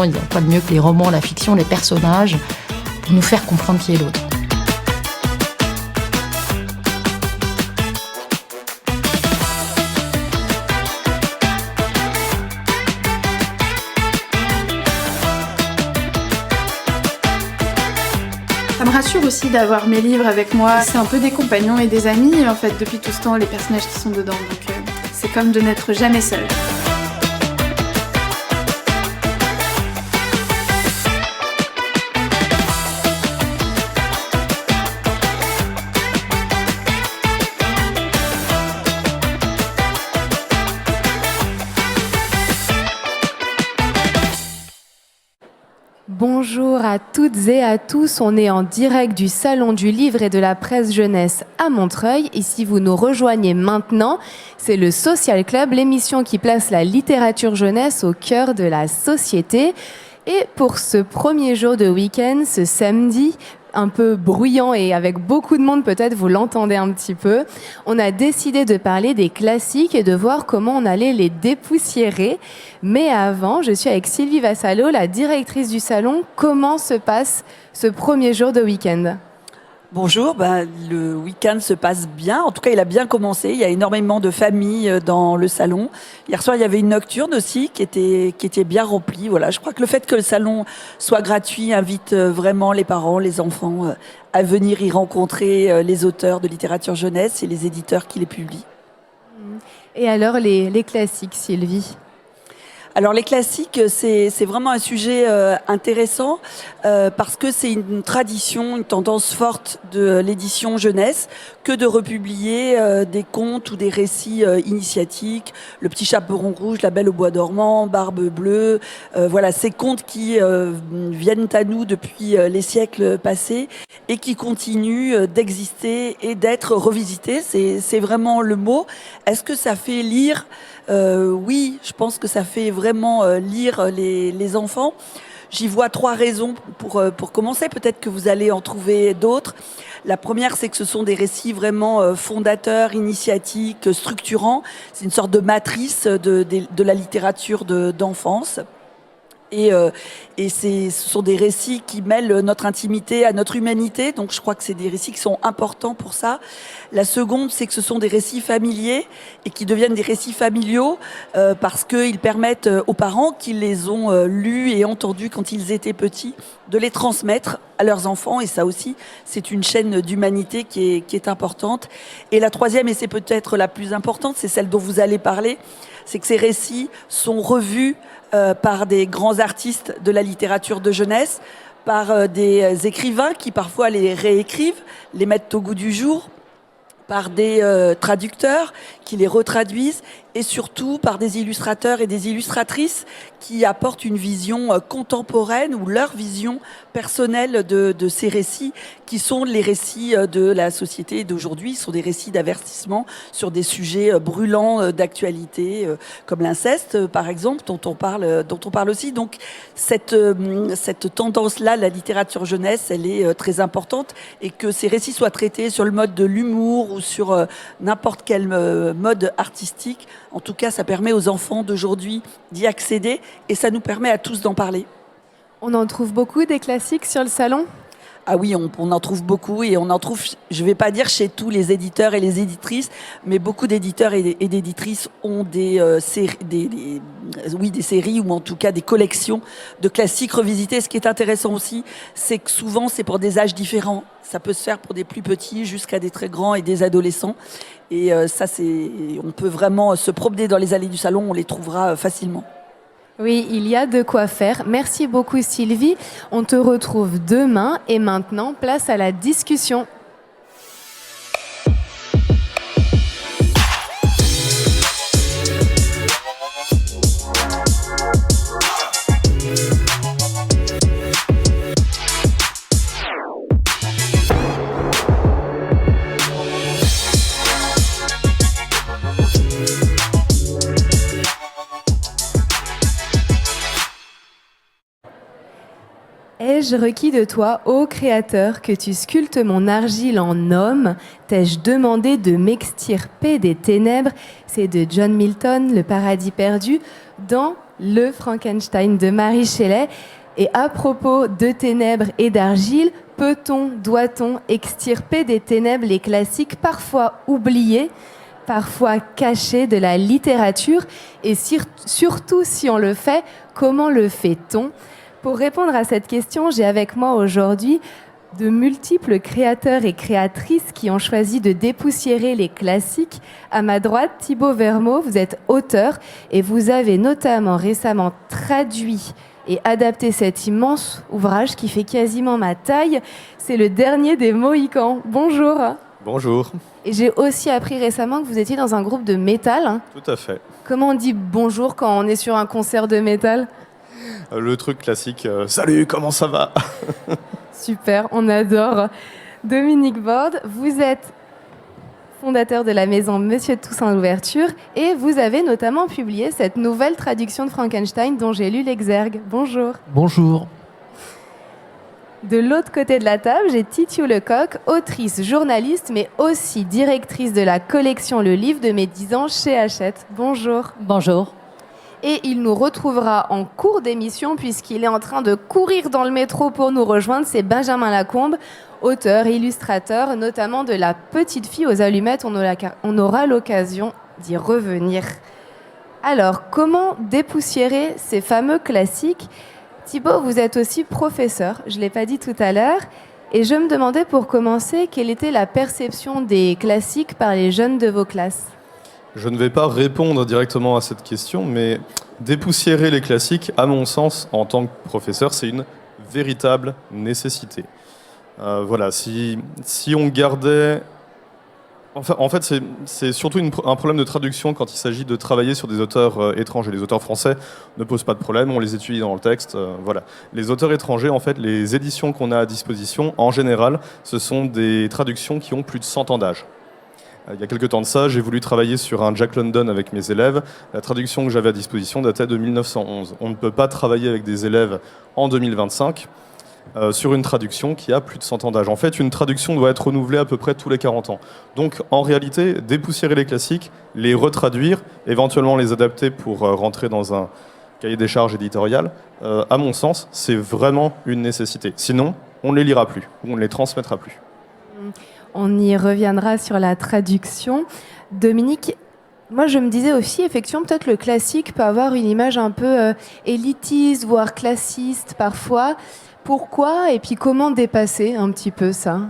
il n'y a pas de mieux que les romans, la fiction, les personnages, pour nous faire comprendre qui est l'autre. Ça me rassure aussi d'avoir mes livres avec moi. C'est un peu des compagnons et des amis, en fait, depuis tout ce temps, les personnages qui sont dedans. Donc c'est comme de n'être jamais seul. Bonjour à toutes et à tous, on est en direct du Salon du Livre et de la Presse Jeunesse à Montreuil. Et si vous nous rejoignez maintenant, c'est le Social Club, l'émission qui place la littérature jeunesse au cœur de la société. Et pour ce premier jour de week-end, ce samedi, un peu bruyant et avec beaucoup de monde, peut-être vous l'entendez un petit peu, on a décidé de parler des classiques et de voir comment on allait les dépoussiérer. Mais avant, je suis avec Sylvie Vassalo, la directrice du salon. Comment se passe ce premier jour de week-end ? Bonjour, le week-end se passe bien. En tout cas, il a bien commencé. Il y a énormément de familles dans le salon. Hier soir, il y avait une nocturne aussi qui était bien remplie. Voilà, je crois que le fait que le salon soit gratuit invite vraiment les parents, les enfants à venir y rencontrer les auteurs de littérature jeunesse et les éditeurs qui les publient. Et alors, les classiques, Sylvie ? Alors les classiques, c'est vraiment un sujet intéressant parce que c'est une tradition, une tendance forte de l'édition jeunesse que de republier des contes ou des récits initiatiques, Le Petit Chaperon Rouge, La Belle au Bois dormant, Barbe Bleue, voilà ces contes qui viennent à nous depuis les siècles passés et qui continuent d'exister et d'être revisités. C'est vraiment le mot. Est-ce que ça fait lire ? Oui, je pense que ça fait vraiment lire les enfants. J'y vois 3 raisons pour commencer. Peut-être que vous allez en trouver d'autres. La première, c'est que ce sont des récits vraiment fondateurs, initiatiques, structurants. C'est une sorte de matrice de la littérature d'enfance. Et ce sont des récits qui mêlent notre intimité à notre humanité. Donc je crois que c'est des récits qui sont importants pour ça. La seconde, c'est que ce sont des récits familiers et qui deviennent des récits familiaux parce qu'ils permettent aux parents qui les ont lus et entendus quand ils étaient petits de les transmettre à leurs enfants. Et ça aussi, c'est une chaîne d'humanité qui est importante. Et la troisième, et c'est peut-être la plus importante, c'est celle dont vous allez parler, c'est que ces récits sont revus par des grands artistes de la littérature de jeunesse, par des écrivains qui parfois les réécrivent, les mettent au goût du jour, par des traducteurs qui les retraduisent et surtout par des illustrateurs et des illustratrices qui apportent une vision contemporaine ou leur vision personnelle de ces récits qui sont les récits de la société d'aujourd'hui, sont des récits d'avertissement sur des sujets brûlants d'actualité comme l'inceste par exemple dont on parle aussi. Donc cette tendance-là, la littérature jeunesse, elle est très importante et que ces récits soient traités sur le mode de l'humour ou sur n'importe quel mode artistique. En tout cas, ça permet aux enfants d'aujourd'hui d'y accéder et ça nous permet à tous d'en parler. On en trouve beaucoup des classiques sur le salon ? Ah oui, on en trouve beaucoup et on en trouve, je ne vais pas dire chez tous les éditeurs et les éditrices, mais beaucoup d'éditeurs et d'éditrices ont des séries ou en tout cas des collections de classiques revisités. Ce qui est intéressant aussi, c'est que souvent c'est pour des âges différents. Ça peut se faire pour des plus petits jusqu'à des très grands et des adolescents. Et on peut vraiment se promener dans les allées du salon, on les trouvera facilement. Oui, il y a de quoi faire. Merci beaucoup Sylvie. On te retrouve demain et maintenant, place à la discussion. Ai-je requis de toi, ô Créateur, que tu sculptes mon argile en homme? T'ai-je demandé de m'extirper des ténèbres? C'est de John Milton, Le Paradis perdu, dans Le Frankenstein de Mary Shelley. Et à propos de ténèbres et d'argile, peut-on, doit-on extirper des ténèbres les classiques parfois oubliés, parfois cachés de la littérature, et surtout si on le fait, comment le fait-on? Pour répondre à cette question, j'ai avec moi aujourd'hui de multiples créateurs et créatrices qui ont choisi de dépoussiérer les classiques. À ma droite, Thibaut Vermeau, vous êtes auteur et vous avez notamment récemment traduit et adapté cet immense ouvrage qui fait quasiment ma taille. C'est le dernier des Mohicans. Bonjour. Bonjour. Et j'ai aussi appris récemment que vous étiez dans un groupe de métal. Tout à fait. Comment on dit bonjour quand on est sur un concert de métal? Le truc classique, salut, comment ça va? Super, on adore. Dominique Borde, vous êtes fondateur de la maison Monsieur Toussaint l'Ouverture et vous avez notamment publié cette nouvelle traduction de Frankenstein dont j'ai lu l'exergue. Bonjour. Bonjour. De l'autre côté de la table, j'ai Titiou Lecoq, autrice, journaliste, mais aussi directrice de la collection Le Livre de mes 10 ans chez Hachette. Bonjour. Bonjour. Et il nous retrouvera en cours d'émission puisqu'il est en train de courir dans le métro pour nous rejoindre. C'est Benjamin Lacombe, auteur et illustrateur, notamment de La Petite Fille aux Allumettes. On aura l'occasion d'y revenir. Alors, comment dépoussiérer ces fameux classiques? Thibaut, vous êtes aussi professeur, je ne l'ai pas dit tout à l'heure. Et je me demandais pour commencer, quelle était la perception des classiques par les jeunes de vos classes? Je ne vais pas répondre directement à cette question, mais dépoussiérer les classiques, à mon sens, en tant que professeur, c'est une véritable nécessité. Voilà, si on gardait... En fait, c'est surtout un problème de traduction quand il s'agit de travailler sur des auteurs étrangers. Les auteurs français ne posent pas de problème, on les étudie dans le texte. Voilà. Les auteurs étrangers, en fait, les éditions qu'on a à disposition, en général, ce sont des traductions qui ont plus de 100 ans d'âge. Il y a quelques temps de ça, j'ai voulu travailler sur un Jack London avec mes élèves. La traduction que j'avais à disposition datait de 1911. On ne peut pas travailler avec des élèves en 2025 sur une traduction qui a plus de 100 ans d'âge. En fait, une traduction doit être renouvelée à peu près tous les 40 ans. Donc, en réalité, dépoussiérer les classiques, les retraduire, éventuellement les adapter pour rentrer dans un cahier des charges éditorial, à mon sens, c'est vraiment une nécessité. Sinon, on ne les lira plus, ou on ne les transmettra plus. On y reviendra sur la traduction. Dominique, moi je me disais aussi, effectivement, peut-être le classique peut avoir une image un peu élitiste, voire classiste parfois. Pourquoi? Et puis comment dépasser un petit peu ça?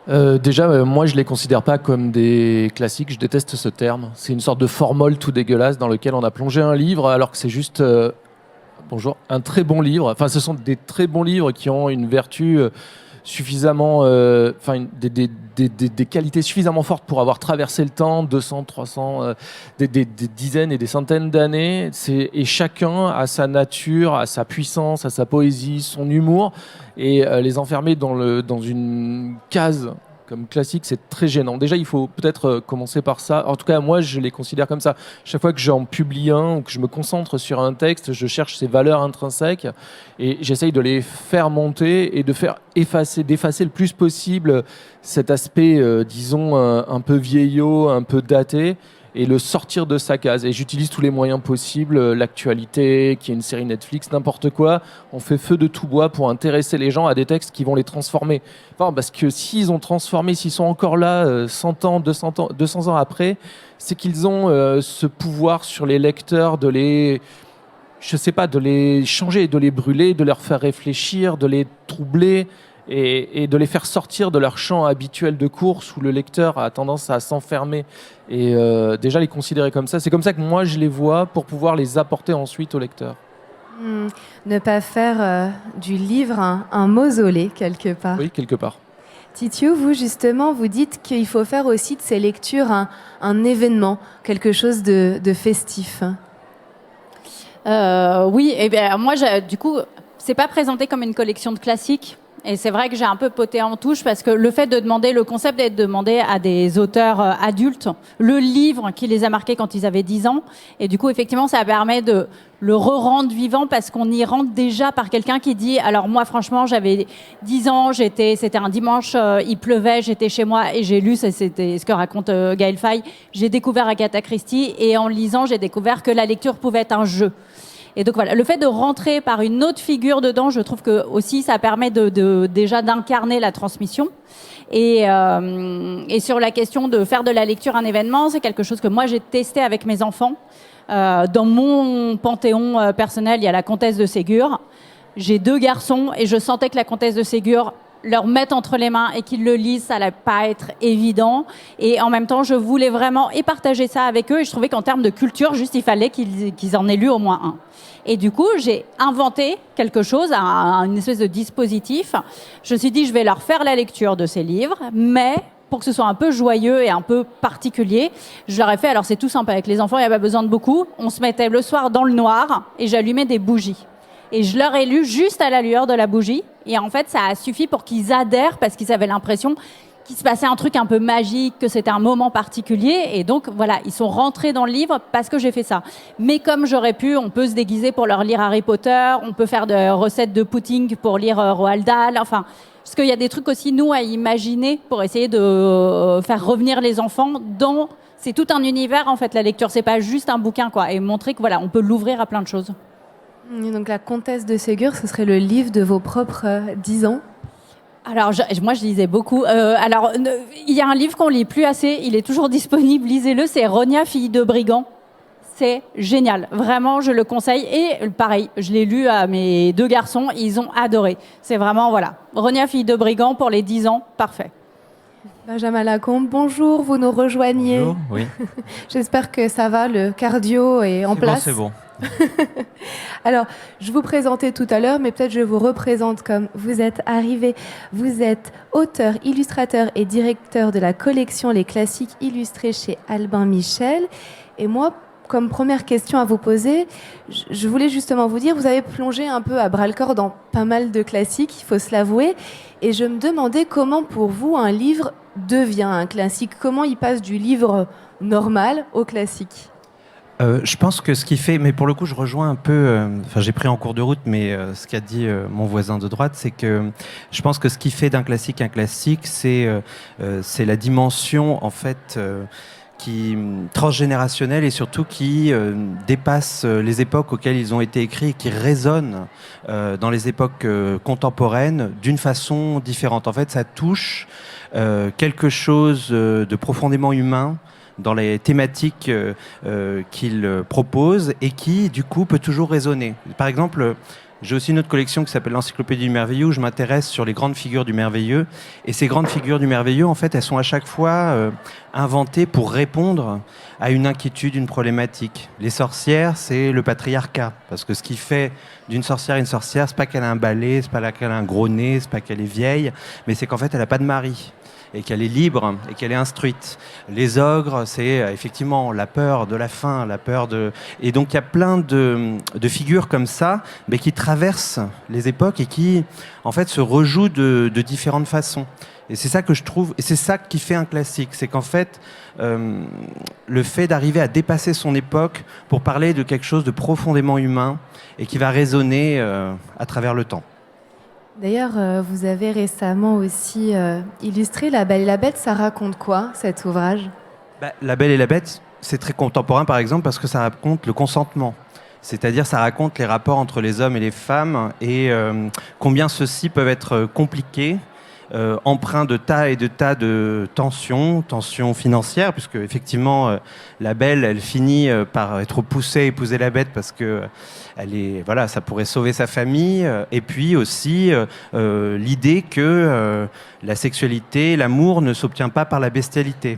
Déjà, moi je les considère pas comme des classiques, je déteste ce terme. C'est une sorte de formol tout dégueulasse dans lequel on a plongé un livre alors que c'est juste un très bon livre. Enfin, ce sont des très bons livres qui ont une vertu... suffisamment, des qualités suffisamment fortes pour avoir traversé le temps, 200, 300, des dizaines et des centaines d'années. Et chacun a sa nature, a sa puissance, a sa poésie, son humour. Et les enfermer dans une case comme classique, c'est très gênant. Déjà, il faut peut-être commencer par ça. En tout cas, moi, je les considère comme ça. Chaque fois que j'en publie un ou que je me concentre sur un texte, je cherche ses valeurs intrinsèques et j'essaye de les faire monter et de faire d'effacer le plus possible cet aspect, disons, un peu vieillot, un peu daté, et le sortir de sa case. Et j'utilise tous les moyens possibles, l'actualité, qu'il y ait une série Netflix, n'importe quoi. On fait feu de tout bois pour intéresser les gens à des textes qui vont les transformer. Enfin, parce que s'ils sont encore là 100 ans, 200 ans après, c'est qu'ils ont ce pouvoir sur les lecteurs de les changer, de les brûler, de leur faire réfléchir, de les troubler, et de les faire sortir de leur champ habituel de course où le lecteur a tendance à s'enfermer et déjà les considérer comme ça. C'est comme ça que moi je les vois pour pouvoir les apporter ensuite au lecteur. Ne pas faire du livre un mausolée quelque part. Oui, quelque part. Titiou, vous justement, vous dites qu'il faut faire aussi de ces lectures un événement, quelque chose de festif. Oui, et bien moi, du coup, c'est pas présenté comme une collection de classiques. Et c'est vrai que j'ai un peu poté en touche parce que le fait de demander, le concept d'être demandé à des auteurs adultes, le livre qui les a marqués quand ils avaient 10 ans, et du coup, effectivement, ça permet de le re-rendre vivant parce qu'on y rentre déjà par quelqu'un qui dit, alors moi, franchement, j'avais 10 ans, c'était un dimanche, il pleuvait, j'étais chez moi et j'ai lu, c'était ce que raconte Gaël Faye, j'ai découvert Agatha Christie et en lisant, j'ai découvert que la lecture pouvait être un jeu. Et donc voilà, le fait de rentrer par une autre figure dedans, je trouve que aussi ça permet déjà d'incarner la transmission. Et sur la question de faire de la lecture un événement, c'est quelque chose que moi j'ai testé avec mes enfants. Dans mon panthéon personnel, il y a la comtesse de Ségur. J'ai 2 garçons et je sentais que la comtesse de Ségur leur mettre entre les mains et qu'ils le lisent, ça n'allait pas être évident. Et en même temps, je voulais vraiment partager ça avec eux. Et je trouvais qu'en termes de culture, juste, il fallait qu'ils en aient lu au moins un. Et du coup, j'ai inventé quelque chose, une espèce de dispositif. Je me suis dit, je vais leur faire la lecture de ces livres, mais pour que ce soit un peu joyeux et un peu particulier, je leur ai fait, alors c'est tout simple, avec les enfants, il n'y a pas besoin de beaucoup. On se mettait le soir dans le noir et j'allumais des bougies. Et je leur ai lu juste à la lueur de la bougie. Et en fait, ça a suffi pour qu'ils adhèrent parce qu'ils avaient l'impression qu'il se passait un truc un peu magique, que c'était un moment particulier. Et donc, voilà, ils sont rentrés dans le livre parce que j'ai fait ça. Mais comme j'aurais pu, on peut se déguiser pour leur lire Harry Potter, on peut faire des recettes de pudding pour lire Roald Dahl. Enfin, parce qu'il y a des trucs aussi, nous, à imaginer pour essayer de faire revenir les enfants dans... C'est tout un univers, en fait, la lecture. C'est pas juste un bouquin, quoi. Et montrer que, voilà, on peut l'ouvrir à plein de choses. Et donc la comtesse de Ségur, ce serait le livre de vos propres 10 ans? Alors, moi, je lisais beaucoup. Il y a un livre qu'on lit plus assez, il est toujours disponible, lisez-le, c'est Ronia, fille de brigand. C'est génial, vraiment, je le conseille. Et pareil, je l'ai lu à mes 2 garçons, ils ont adoré. C'est vraiment, voilà, Ronia, fille de brigand pour les 10 ans, parfait. Benjamin Lacombe, bonjour, vous nous rejoignez. Bonjour, oui. J'espère que ça va, le cardio est en place. C'est bon. Alors, je vous présentais tout à l'heure, mais peut-être je vous représente comme vous êtes arrivé. Vous êtes auteur, illustrateur et directeur de la collection Les Classiques illustrés chez Albin Michel. Et moi, comme première question à vous poser, je voulais justement vous dire, vous avez plongé un peu à bras-le-corps dans pas mal de classiques, il faut se l'avouer. Et je me demandais comment, pour vous, un livre devient un classique. Comment il passe du livre normal au classique ? Je pense que ce qui fait, mais pour le coup, je rejoins un peu. J'ai pris en cours de route, mais ce qu'a dit mon voisin de droite, c'est que je pense que ce qui fait d'un classique un classique, c'est la dimension en fait qui transgénérationnelle et surtout qui dépasse les époques auxquelles ils ont été écrits et qui résonnent dans les époques contemporaines d'une façon différente. En fait, ça touche quelque chose de profondément humain dans les thématiques qu'il propose et qui, du coup, peut toujours résonner. Par exemple, j'ai aussi une autre collection qui s'appelle l'Encyclopédie du Merveilleux où je m'intéresse sur les grandes figures du merveilleux. Et ces grandes figures du merveilleux, en fait, elles sont à chaque fois inventées pour répondre à une inquiétude, une problématique. Les sorcières, c'est le patriarcat. Parce que ce qui fait d'une sorcière une sorcière, c'est pas qu'elle a un balai, c'est pas qu'elle a un gros nez, c'est pas qu'elle est vieille, mais c'est qu'en fait, elle n'a pas de mari. Et qu'elle est libre et qu'elle est instruite. Les ogres, c'est effectivement la peur de la faim, la peur de... Et donc il y a plein de figures comme ça, mais qui traversent les époques et qui, en fait, se rejouent de différentes façons. Et c'est ça que je trouve, et c'est ça qui fait un classique, c'est qu'en fait, le fait d'arriver à dépasser son époque pour parler de quelque chose de profondément humain et qui va résonner à travers le temps. D'ailleurs, vous avez récemment aussi illustré La Belle et la Bête. Ça raconte quoi, cet ouvrage ? La Belle et la Bête, c'est très contemporain, par exemple, parce que ça raconte le consentement. C'est-à-dire, ça raconte les rapports entre les hommes et les femmes et combien ceux-ci peuvent être compliqués, empreints de tas et de tas de tensions financières, puisque effectivement, la Belle, elle finit par être poussée à épouser la Bête parce que ça pourrait sauver sa famille. Et puis aussi l'idée que la sexualité, l'amour ne s'obtient pas par la bestialité.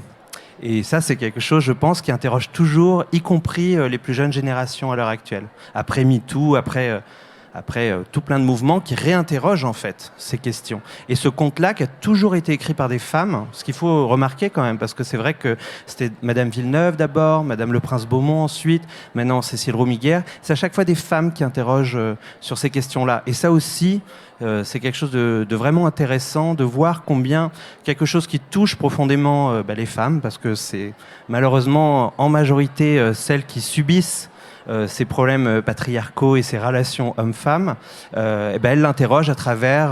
Et ça, c'est quelque chose, je pense, qui interroge toujours, y compris les plus jeunes générations à l'heure actuelle. Après MeToo, après après tout plein de mouvements qui réinterrogent en fait ces questions. Et ce conte-là qui a toujours été écrit par des femmes, ce qu'il faut remarquer quand même, parce que c'est vrai que c'était Madame Villeneuve d'abord, Madame Le Prince-Beaumont ensuite, maintenant Cécile Roumiguière, c'est à chaque fois des femmes qui interrogent sur ces questions-là. Et ça aussi, c'est quelque chose de vraiment intéressant de voir combien quelque chose qui touche profondément les femmes, parce que c'est malheureusement en majorité celles qui subissent ces problèmes patriarcaux et ces relations hommes-femmes, elles l'interrogent à travers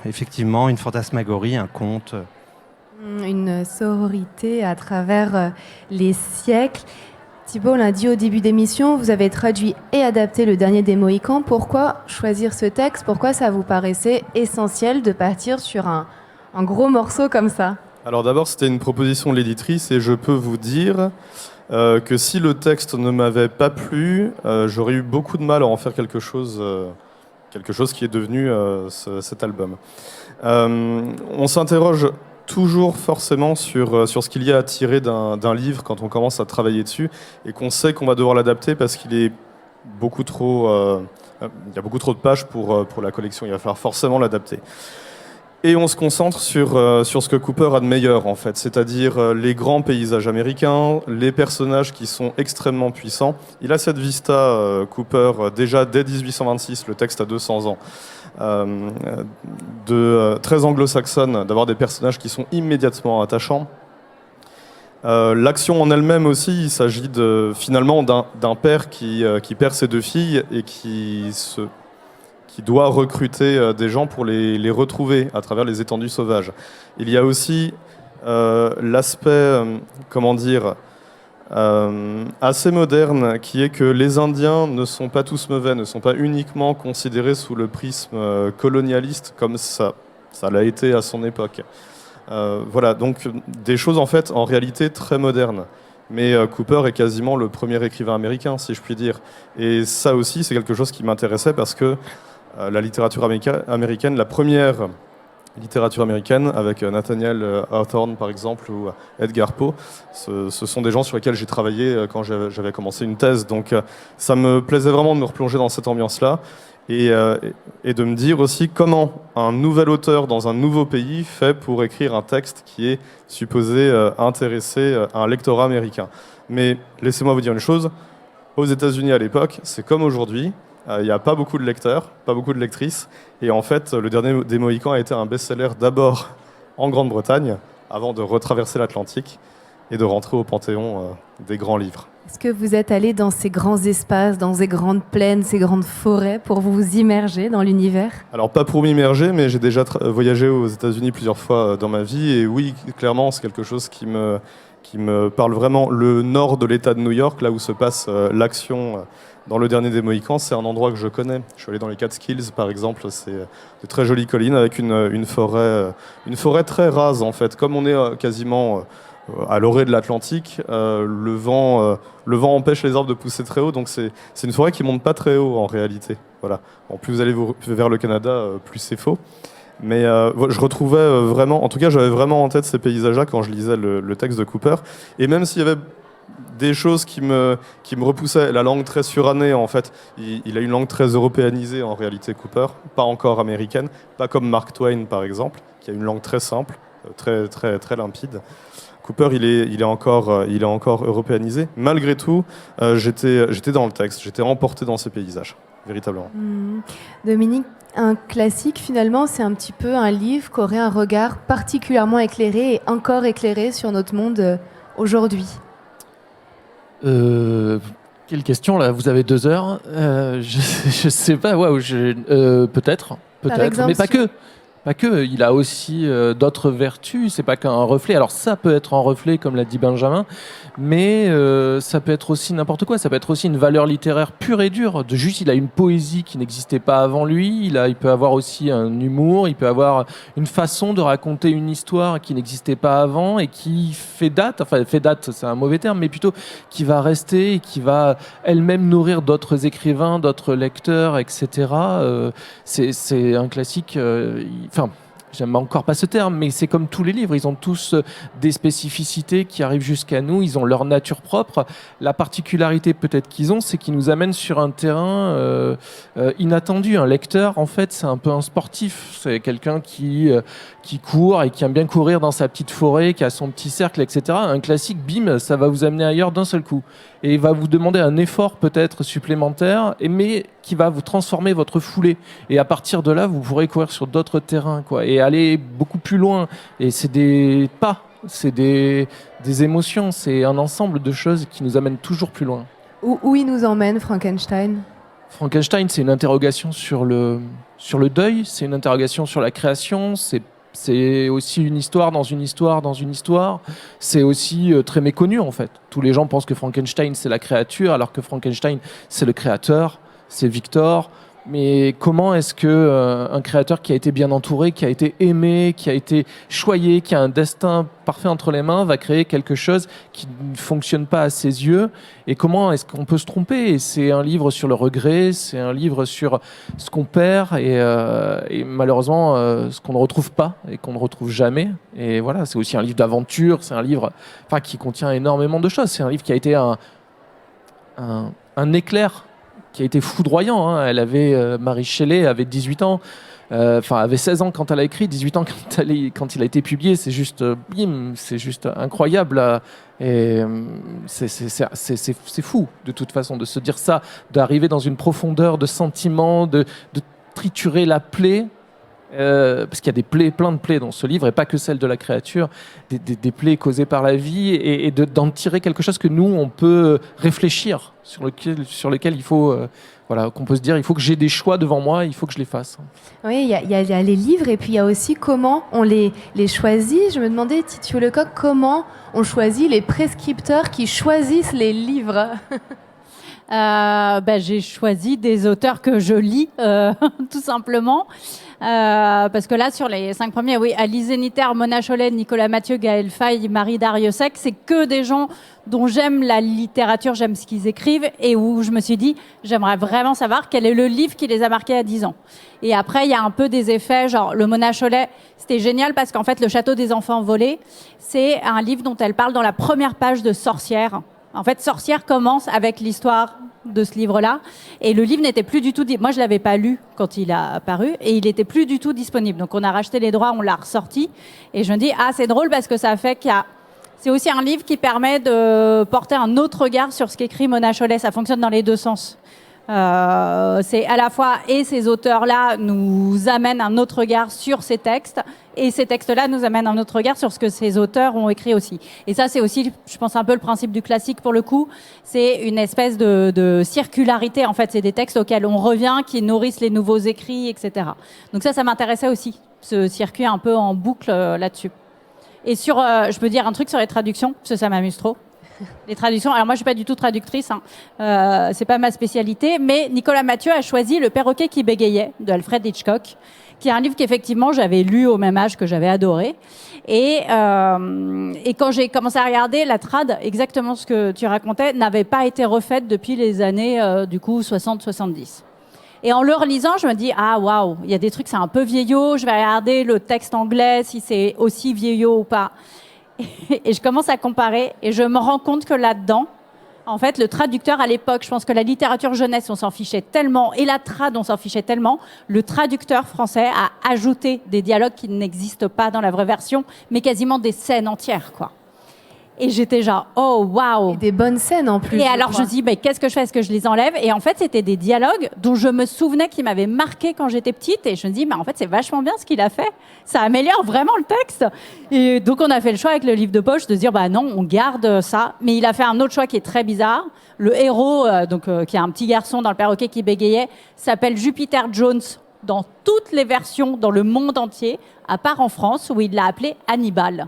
effectivement une fantasmagorie, un conte. Une sororité à travers les siècles. Thibaut, on l'a dit au début d'émission, vous avez traduit et adapté Le Dernier des Mohicans. Pourquoi choisir ce texte? Pourquoi ça vous paraissait essentiel de partir sur un gros morceau comme ça? Alors d'abord, c'était une proposition de l'éditrice et je peux vous dire que si le texte ne m'avait pas plu, j'aurais eu beaucoup de mal à en faire quelque chose qui est devenu cet album. On s'interroge toujours forcément sur ce qu'il y a à tirer d'un livre quand on commence à travailler dessus et qu'on sait qu'on va devoir l'adapter parce qu'il est beaucoup trop, il y a beaucoup trop de pages pour la collection. Il va falloir forcément l'adapter. Et on se concentre sur ce que Cooper a de meilleur, en fait, c'est-à-dire les grands paysages américains, les personnages qui sont extrêmement puissants. Il a cette vista, Cooper, déjà dès 1826, le texte a 200 ans, très anglo-saxonne, d'avoir des personnages qui sont immédiatement attachants. L'action en elle-même aussi, il s'agit finalement d'un père qui perd ses deux filles et qui doit recruter des gens pour les retrouver à travers les étendues sauvages. Il y a aussi l'aspect, assez moderne, qui est que les Indiens ne sont pas tous mauvais, ne sont pas uniquement considérés sous le prisme colonialiste comme ça l'a été à son époque. Voilà, donc des choses en fait en réalité très modernes. Mais Cooper est quasiment le premier écrivain américain, si je puis dire. Et ça aussi, c'est quelque chose qui m'intéressait parce que la littérature américaine, la première littérature américaine, avec Nathaniel Hawthorne par exemple, ou Edgar Poe, ce sont des gens sur lesquels j'ai travaillé quand j'avais commencé une thèse. Donc ça me plaisait vraiment de me replonger dans cette ambiance-là et de me dire aussi comment un nouvel auteur dans un nouveau pays fait pour écrire un texte qui est supposé intéresser un lectorat américain. Mais laissez-moi vous dire une chose, aux États-Unis à l'époque, c'est comme aujourd'hui. Il n'y a pas beaucoup de lecteurs, pas beaucoup de lectrices. Et en fait, Le Dernier des Mohicans a été un best-seller d'abord en Grande-Bretagne, avant de retraverser l'Atlantique et de rentrer au panthéon des grands livres. Est-ce que vous êtes allé dans ces grands espaces, dans ces grandes plaines, ces grandes forêts pour vous immerger dans l'univers? Alors pas pour m'immerger, mais j'ai déjà voyagé aux États-Unis plusieurs fois dans ma vie. Et oui, clairement, c'est quelque chose qui me parle vraiment. Le nord de l'État de New York, là où se passe l'action dans Le Dernier des Mohicans, c'est un endroit que je connais. Je suis allé dans les Catskills, par exemple. C'est de très jolies collines avec une forêt très rase, en fait. Comme on est quasiment à l'orée de l'Atlantique, le vent empêche les arbres de pousser très haut. Donc c'est une forêt qui monte pas très haut, en réalité. Voilà. Bon, plus vous allez vers le Canada, plus c'est faux. Mais je retrouvais vraiment, en tout cas j'avais vraiment en tête ces paysages-là quand je lisais le texte de Cooper. Et même s'il y avait des choses qui me repoussaient, la langue très surannée en fait, il a une langue très européanisée en réalité Cooper, pas encore américaine, pas comme Mark Twain par exemple, qui a une langue très simple, très, très, très limpide. Cooper, il est encore européanisé. Malgré tout, j'étais dans le texte, j'étais emporté dans ces paysages, véritablement. Dominique, un classique, finalement, c'est un petit peu un livre qui aurait un regard particulièrement éclairé et encore éclairé sur notre monde aujourd'hui. Quelle question, là? Vous avez 2 heures. Je sais pas, peut-être, exemple, mais pas que. Pas que, il a aussi d'autres vertus, c'est pas qu'un reflet. Alors ça peut être un reflet, comme l'a dit Benjamin, mais ça peut être aussi n'importe quoi. Ça peut être aussi une valeur littéraire pure et dure. De juste, il a une poésie qui n'existait pas avant lui, il peut avoir aussi un humour, il peut avoir une façon de raconter une histoire qui n'existait pas avant et qui fait date, c'est un mauvais terme, mais plutôt qui va rester et qui va elle-même nourrir d'autres écrivains, d'autres lecteurs, etc. C'est un classique... j'aime encore pas ce terme, mais c'est comme tous les livres, ils ont tous des spécificités qui arrivent jusqu'à nous, ils ont leur nature propre. La particularité peut-être qu'ils ont, c'est qu'ils nous amènent sur un terrain inattendu. Un lecteur, en fait, c'est un peu un sportif, c'est quelqu'un qui court et qui aime bien courir dans sa petite forêt, qui a son petit cercle, etc. Un classique, bim, ça va vous amener ailleurs d'un seul coup. Et il va vous demander un effort peut-être supplémentaire, mais qui va vous transformer votre foulée. Et à partir de là, vous pourrez courir sur d'autres terrains, quoi, et aller beaucoup plus loin. Et c'est des pas, c'est des émotions, c'est un ensemble de choses qui nous amènent toujours plus loin. Où il nous emmène, Frankenstein ? Frankenstein, c'est une interrogation sur le deuil, c'est une interrogation sur la création, c'est aussi une histoire dans une histoire dans une histoire. C'est aussi très méconnu, en fait. Tous les gens pensent que Frankenstein, c'est la créature, alors que Frankenstein, c'est le créateur, c'est Victor. Mais comment est-ce que un créateur qui a été bien entouré, qui a été aimé, qui a été choyé, qui a un destin parfait entre les mains, va créer quelque chose qui ne fonctionne pas à ses yeux? Et comment est-ce qu'on peut se tromper? Et c'est un livre sur le regret, c'est un livre sur ce qu'on perd et malheureusement ce qu'on ne retrouve pas et qu'on ne retrouve jamais. Et voilà, c'est aussi un livre d'aventure, c'est un livre qui contient énormément de choses. C'est un livre qui a été un éclair, qui a été foudroyant. Hein. Mary Shelley avait 18 ans, avait 16 ans quand elle a écrit, 18 ans quand il a été publié. C'est juste, bim, c'est juste incroyable. Et c'est fou, de toute façon, de se dire ça, d'arriver dans une profondeur de sentiments, de triturer la plaie. Parce qu'il y a plein de plaies dans ce livre, et pas que celle de la créature, des plaies causées par la vie, et d'en tirer quelque chose que nous, on peut réfléchir, sur lequel il faut, qu'on peut se dire, il faut que j'ai des choix devant moi, il faut que je les fasse. Oui, il y a les livres, et puis il y a aussi comment on les choisit. Je me demandais, Titio Lecoq, comment on choisit les prescripteurs qui choisissent les livres. J'ai choisi des auteurs que je lis, tout simplement. Parce que là, sur les 5 premiers, oui, Alice Zeniter, Mona Chollet, Nicolas Mathieu, Gaël Faye, Marie Darrieussecq, c'est que des gens dont j'aime la littérature, j'aime ce qu'ils écrivent, et où je me suis dit, j'aimerais vraiment savoir quel est le livre qui les a marqués à 10 ans. Et après, il y a un peu des effets, genre le Mona Chollet, c'était génial parce qu'en fait, Le Château des enfants volés, c'est un livre dont elle parle dans la première page de Sorcière. En fait, Sorcière commence avec l'histoire de ce livre-là. Et le livre n'était plus du tout... Moi, je ne l'avais pas lu quand il a apparu. Et il n'était plus du tout disponible. Donc, on a racheté les droits, on l'a ressorti. Et je me dis, c'est drôle parce que ça fait qu'il y a... C'est aussi un livre qui permet de porter un autre regard sur ce qu'écrit Mona Chollet. Ça fonctionne dans les deux sens. C'est à la fois, et ces auteurs-là nous amènent un autre regard sur ces textes, et ces textes-là nous amènent un autre regard sur ce que ces auteurs ont écrit aussi. Et ça, c'est aussi, je pense, un peu le principe du classique pour le coup. C'est une espèce de circularité, en fait. C'est des textes auxquels on revient, qui nourrissent les nouveaux écrits, etc. Donc ça m'intéressait aussi, ce circuit un peu en boucle là-dessus. Et sur, je peux dire un truc sur les traductions, parce que ça m'amuse trop. Les traductions. Alors moi, je suis pas du tout traductrice, c'est pas ma spécialité. Mais Nicolas Mathieu a choisi Le perroquet qui bégayait de Alfred Hitchcock, qui est un livre qu'effectivement j'avais lu au même âge, que j'avais adoré. Et quand j'ai commencé à regarder la trad, exactement ce que tu racontais, n'avait pas été refaite depuis les années 60-70. Et en le relisant, je me dis, waouh, il y a des trucs, c'est un peu vieillot. Je vais regarder le texte anglais, si c'est aussi vieillot ou pas. Et je commence à comparer et je me rends compte que là-dedans, en fait, le traducteur à l'époque, je pense que la littérature jeunesse, on s'en fichait tellement, et la trad, on s'en fichait tellement, le traducteur français a ajouté des dialogues qui n'existent pas dans la vraie version, mais quasiment des scènes entières, quoi. Et j'étais genre, oh waouh! Et des bonnes scènes en plus. Et alors je dis, qu'est-ce que je fais? Est-ce que je les enlève? Et en fait, c'était des dialogues dont je me souvenais qui m'avaient marqué quand j'étais petite. Et je me dis, en fait, c'est vachement bien ce qu'il a fait. Ça améliore vraiment le texte. Et donc, on a fait le choix avec le livre de poche de se dire, non, on garde ça. Mais il a fait un autre choix qui est très bizarre. Le héros, qui est un petit garçon dans Le perroquet qui bégayait, s'appelle Jupiter Jones dans toutes les versions dans le monde entier, à part en France où il l'a appelé Hannibal.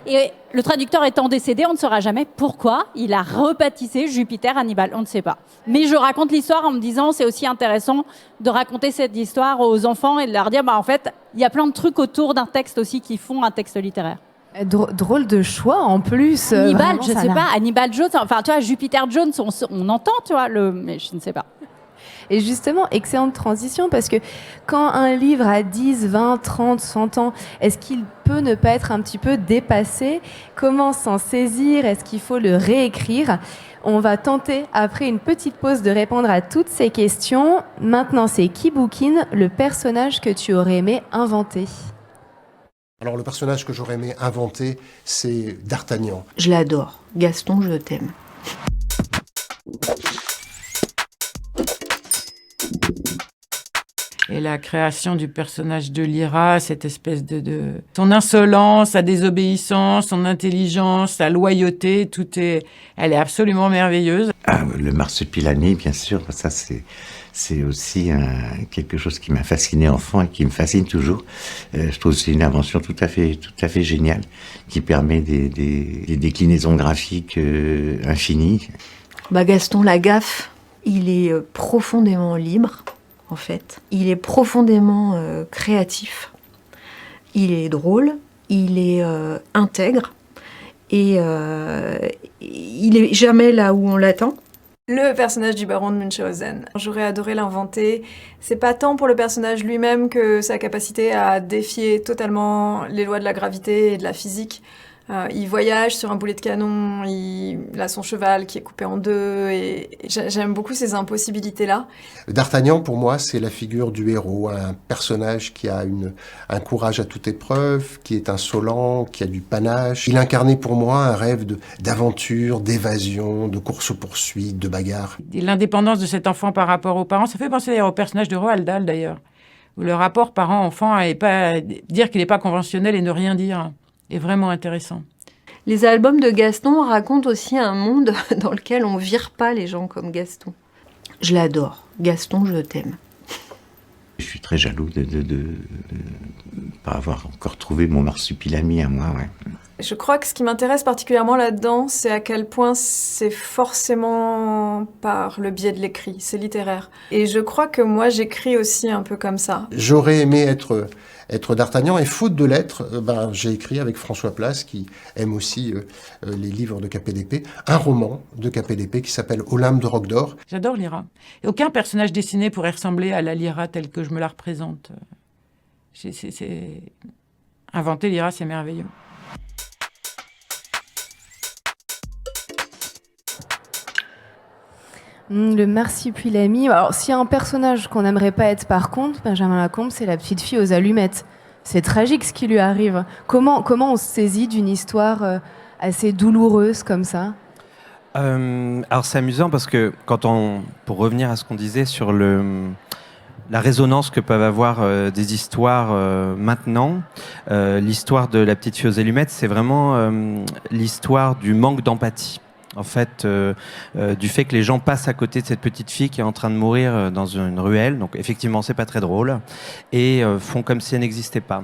Et le traducteur étant décédé, on ne saura jamais pourquoi il a rebaptisé Jupiter Hannibal. On ne sait pas. Mais je raconte l'histoire en me disant c'est aussi intéressant de raconter cette histoire aux enfants et de leur dire en fait, il y a plein de trucs autour d'un texte aussi qui font un texte littéraire. Drôle de choix en plus. Hannibal, je ne sais pas. Hannibal Jones, enfin tu vois, Jupiter Jones, on entend, tu vois, mais je ne sais pas. Et justement, excellente transition, parce que quand un livre a 10, 20, 30, 100 ans, est-ce qu'il peut ne pas être un petit peu dépassé? Comment s'en saisir? Est-ce qu'il faut le réécrire? On va tenter, après une petite pause, de répondre à toutes ces questions. Maintenant, c'est qui bouquine le personnage que tu aurais aimé inventer? Alors le personnage que j'aurais aimé inventer, c'est D'Artagnan. Je l'adore. Gaston, je t'aime. Et la création du personnage de Lyra, cette espèce de... Son insolence, sa désobéissance, son intelligence, sa loyauté, elle est absolument merveilleuse. Ah, le marsupilami, bien sûr, ça c'est aussi quelque chose qui m'a fasciné enfant et qui me fascine toujours. Je trouve que c'est une invention tout à fait géniale, qui permet des déclinaisons graphiques infinies. Gaston Lagaffe, il est profondément libre. En fait, il est profondément créatif, il est drôle, il est intègre et il est jamais là où on l'attend. Le personnage du baron de Munchausen, j'aurais adoré l'inventer. C'est pas tant pour le personnage lui-même que sa capacité à défier totalement les lois de la gravité et de la physique. Il voyage sur un boulet de canon, il a son cheval qui est coupé en deux, et j'aime beaucoup ces impossibilités-là. D'Artagnan, pour moi, c'est la figure du héros, un personnage qui a un courage à toute épreuve, qui est insolent, qui a du panache. Il incarnait pour moi un rêve d'aventure, d'évasion, de course-poursuite, de bagarre. L'indépendance de cet enfant par rapport aux parents, ça fait penser d'ailleurs au personnage de Roald Dahl d'ailleurs, où le rapport parent-enfant n'est pas dire qu'il n'est pas conventionnel et ne rien dire. Est vraiment intéressant. Les albums de Gaston racontent aussi un monde dans lequel on vire pas les gens comme Gaston. Je l'adore. Gaston, je t'aime. Je suis très jaloux de pas avoir encore trouvé mon marsupilami à moi. Ouais. Je crois que ce qui m'intéresse particulièrement là-dedans, c'est à quel point c'est forcément par le biais de l'écrit, c'est littéraire. Et je crois que moi, j'écris aussi un peu comme ça. J'aurais aimé être D'Artagnan, et faute de l'être, j'ai écrit avec François Place, qui aime aussi les livres de KPDP, un roman de KPDP qui s'appelle Olympe de Roque d'Or. J'adore Lyra. Et aucun personnage dessiné pourrait ressembler à la Lyra telle que je me la représente. Inventer Lyra, c'est merveilleux. Le marsupilami. Alors, s'il y a un personnage qu'on n'aimerait pas être, par contre, Benjamin Lacombe, c'est la petite fille aux allumettes. C'est tragique ce qui lui arrive. Comment on se saisit d'une histoire assez douloureuse comme ça? Alors c'est amusant parce que pour revenir à ce qu'on disait sur la résonance que peuvent avoir des histoires maintenant, l'histoire de la petite fille aux allumettes, c'est vraiment l'histoire du manque d'empathie. En fait, du fait que les gens passent à côté de cette petite fille qui est en train de mourir dans une ruelle, donc effectivement c'est pas très drôle, et font comme si elle n'existait pas.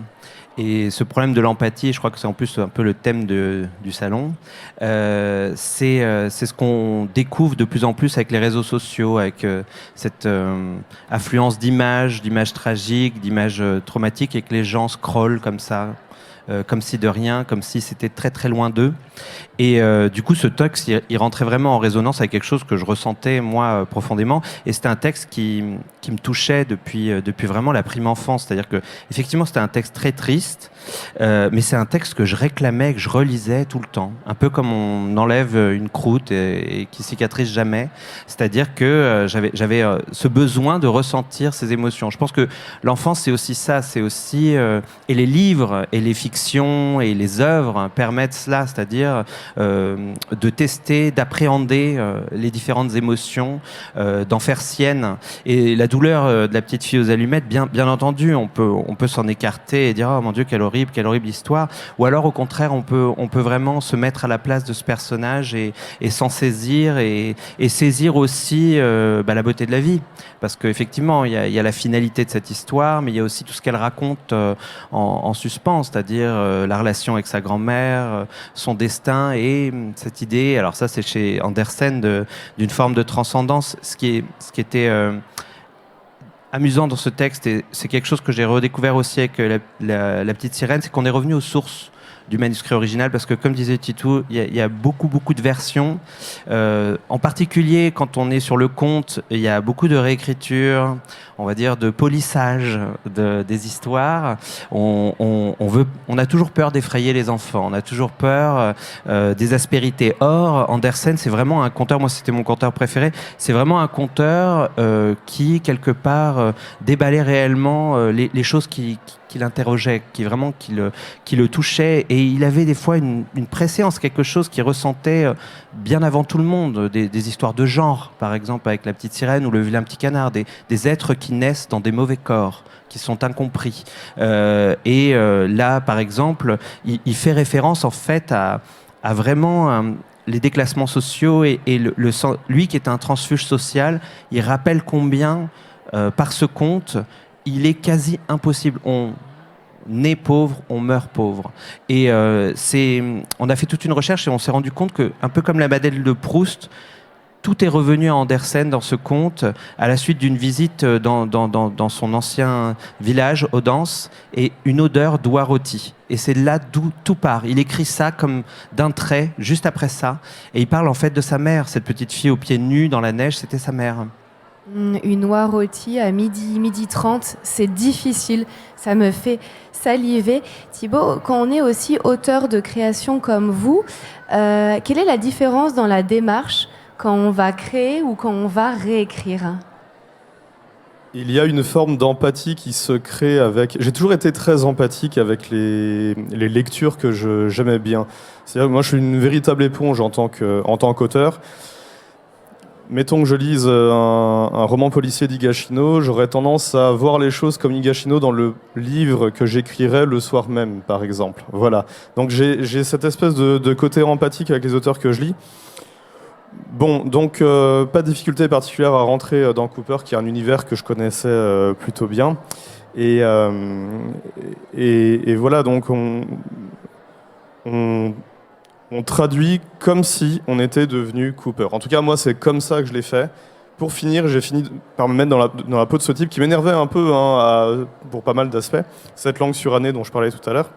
Et ce problème de l'empathie, je crois que c'est en plus un peu le thème du salon, c'est ce qu'on découvre de plus en plus avec les réseaux sociaux, avec cette affluence d'images tragiques, d'images traumatiques, et que les gens scrollent comme ça, comme si de rien, comme si c'était très très loin d'eux. Et du coup, ce texte, il rentrait vraiment en résonance avec quelque chose que je ressentais, moi, profondément. Et c'était un texte qui me touchait depuis vraiment la prime enfance. C'est-à-dire que, effectivement, c'était un texte très triste, mais c'est un texte que je réclamais, que je relisais tout le temps. Un peu comme on enlève une croûte et qui cicatrise jamais. C'est-à-dire que j'avais ce besoin de ressentir ces émotions. Je pense que l'enfance, c'est aussi ça. C'est aussi... et les livres et les fictions et les œuvres permettent cela, c'est-à-dire de tester, d'appréhender les différentes émotions, d'en faire sienne. Et la douleur de la petite fille aux allumettes, bien entendu, on peut s'en écarter et dire oh mon Dieu, quelle horrible histoire. Ou alors au contraire, on peut vraiment se mettre à la place de ce personnage et s'en saisir et saisir aussi la beauté de la vie. Parce qu'effectivement, il y a la finalité de cette histoire, mais il y a aussi tout ce qu'elle raconte en suspens, c'est-à-dire la relation avec sa grand-mère, son destin et cette idée, alors ça c'est chez Andersen, d'une forme de transcendance. Ce qui était amusant dans ce texte, et c'est quelque chose que j'ai redécouvert aussi avec la petite sirène, c'est qu'on est revenu aux sources du manuscrit original, parce que comme disait Titou, il y a beaucoup de versions. En particulier, quand on est sur le conte, il y a beaucoup de réécriture, on va dire de polissage des histoires. On a toujours peur d'effrayer les enfants, on a toujours peur des aspérités. Or, Andersen, c'est vraiment un conteur, moi c'était mon conteur préféré, c'est vraiment un conteur qui, quelque part, déballait réellement les choses qui l'interrogeaient, qui le touchaient, et il avait des fois une préséance, quelque chose qu'il ressentait bien avant tout le monde, des histoires de genre, par exemple avec La Petite Sirène ou Le Vilain Petit Canard, des êtres qui naissent dans des mauvais corps, qui sont incompris. Là, par exemple, il fait référence en fait à vraiment les déclassements sociaux et lui qui est un transfuge social, il rappelle combien, par ce conte, il est quasi impossible. On naît pauvre, on meurt pauvre. Et on a fait toute une recherche et on s'est rendu compte que, un peu comme la Madeleine de Proust, tout est revenu à Andersen dans ce conte à la suite d'une visite dans son ancien village, Odense, et une odeur d'oie rôti. Et c'est là d'où tout part. Il écrit ça comme d'un trait, juste après ça. Et il parle en fait de sa mère. Cette petite fille aux pieds nus dans la neige, c'était sa mère. Une oie rôtie à midi 30, c'est difficile, ça me fait saliver. Thibaut, quand on est aussi auteur de création comme vous, quelle est la différence dans la démarche quand on va créer ou quand on va réécrire ? Il y a une forme d'empathie qui se crée avec... J'ai toujours été très empathique avec les lectures que j'aimais bien. C'est-à-dire que moi, je suis une véritable éponge en tant qu'auteur. Mettons que je lise un roman policier d'Higashino, j'aurais tendance à voir les choses comme Higashino dans le livre que j'écrirais le soir même, par exemple. Voilà. Donc j'ai cette espèce de côté empathique avec les auteurs que je lis. Bon, donc pas de difficulté particulière à rentrer dans Cooper, qui est un univers que je connaissais plutôt bien. Et voilà, donc on traduit comme si on était devenu Cooper. En tout cas, moi, c'est comme ça que je l'ai fait. Pour finir, j'ai fini par me mettre dans la peau de ce type qui m'énervait un peu pour pas mal d'aspects. Cette langue surannée dont je parlais tout à l'heure.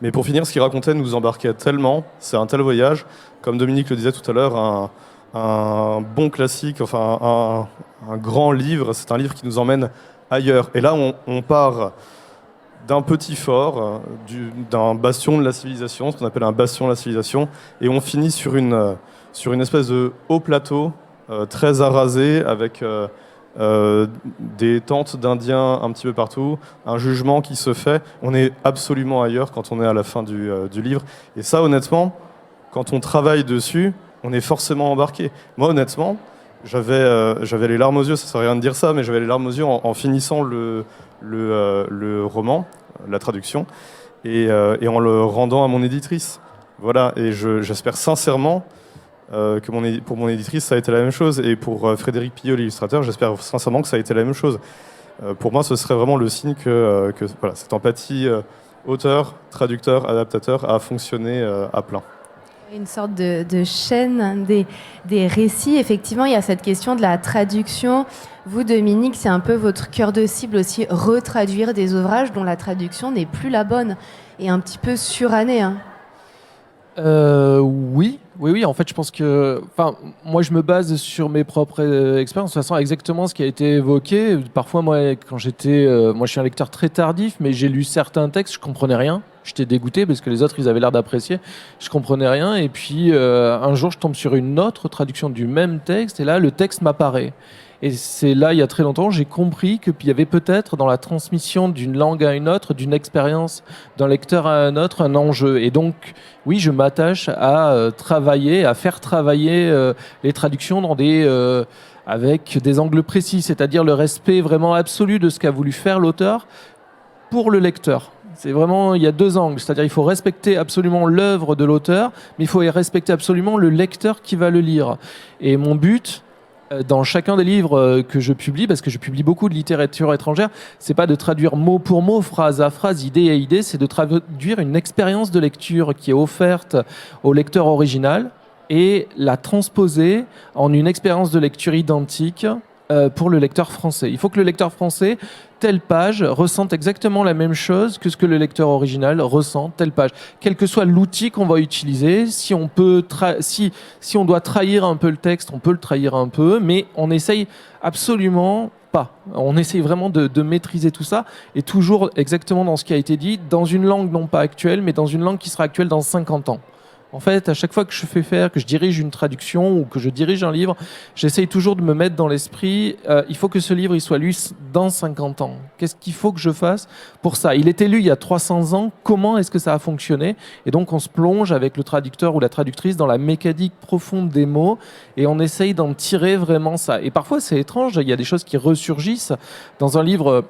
Mais pour finir, ce qu'il racontait nous embarquait tellement. C'est un tel voyage. Comme Dominique le disait tout à l'heure, un bon classique, enfin un grand livre. C'est un livre qui nous emmène ailleurs. Et là, on part d'un petit fort, d'un bastion de la civilisation, ce qu'on appelle un bastion de la civilisation, et on finit sur une espèce de haut plateau très arasé, avec des tentes d'Indiens un petit peu partout, un jugement qui se fait. On est absolument ailleurs quand on est à la fin du livre. Et ça, honnêtement, quand on travaille dessus, on est forcément embarqué. Moi, honnêtement, j'avais les larmes aux yeux, ça ne sert à rien de dire ça, mais j'avais les larmes aux yeux en finissant le roman, la traduction, et en le rendant à mon éditrice. Voilà, et j'espère sincèrement que pour mon éditrice, ça a été la même chose, et pour Frédéric Pillot, l'illustrateur, j'espère sincèrement que ça a été la même chose. Pour moi, ce serait vraiment le signe que voilà, cette empathie auteur, traducteur, adaptateur a fonctionné à plein. Une sorte de chaîne des récits. Effectivement, il y a cette question de la traduction. Vous, Dominique, c'est un peu votre cœur de cible aussi, retraduire des ouvrages dont la traduction n'est plus la bonne et un petit peu surannée. Hein. Oui. En fait, je pense que... moi, je me base sur mes propres expériences. De toute façon, exactement ce qui a été évoqué. Parfois, moi, quand j'étais... moi, je suis un lecteur très tardif, mais j'ai lu certains textes, je comprenais rien. J'étais dégoûté parce que les autres, ils avaient l'air d'apprécier. Je comprenais rien. Et puis, un jour, je tombe sur une autre traduction du même texte. Et là, le texte m'apparaît. Et c'est là, il y a très longtemps, j'ai compris qu'il y avait peut-être dans la transmission d'une langue à une autre, d'une expérience d'un lecteur à un autre, un enjeu. Et donc, oui, je m'attache à faire travailler les traductions avec des angles précis, c'est-à-dire le respect vraiment absolu de ce qu'a voulu faire l'auteur pour le lecteur. C'est vraiment, il y a deux angles, c'est-à-dire il faut respecter absolument l'œuvre de l'auteur, mais il faut respecter absolument le lecteur qui va le lire. Et mon but, dans chacun des livres que je publie, parce que je publie beaucoup de littérature étrangère, c'est pas de traduire mot pour mot, phrase à phrase, idée à idée, c'est de traduire une expérience de lecture qui est offerte au lecteur original et la transposer en une expérience de lecture identique pour le lecteur français. Il faut que le lecteur français, telle page, ressente exactement la même chose que ce que le lecteur original ressent, telle page. Quel que soit l'outil qu'on va utiliser, si on doit trahir un peu le texte, on peut le trahir un peu, mais on essaye absolument pas. On essaye vraiment de maîtriser tout ça, et toujours exactement dans ce qui a été dit, dans une langue non pas actuelle, mais dans une langue qui sera actuelle dans 50 ans. En fait, à chaque fois que je dirige une traduction ou que je dirige un livre, j'essaye toujours de me mettre dans l'esprit, il faut que ce livre il soit lu dans 50 ans. Qu'est-ce qu'il faut que je fasse pour ça ? Il était lu il y a 300 ans, comment est-ce que ça a fonctionné ? Et donc on se plonge avec le traducteur ou la traductrice dans la mécanique profonde des mots et on essaye d'en tirer vraiment ça. Et parfois c'est étrange, il y a des choses qui ressurgissent. Dans un livre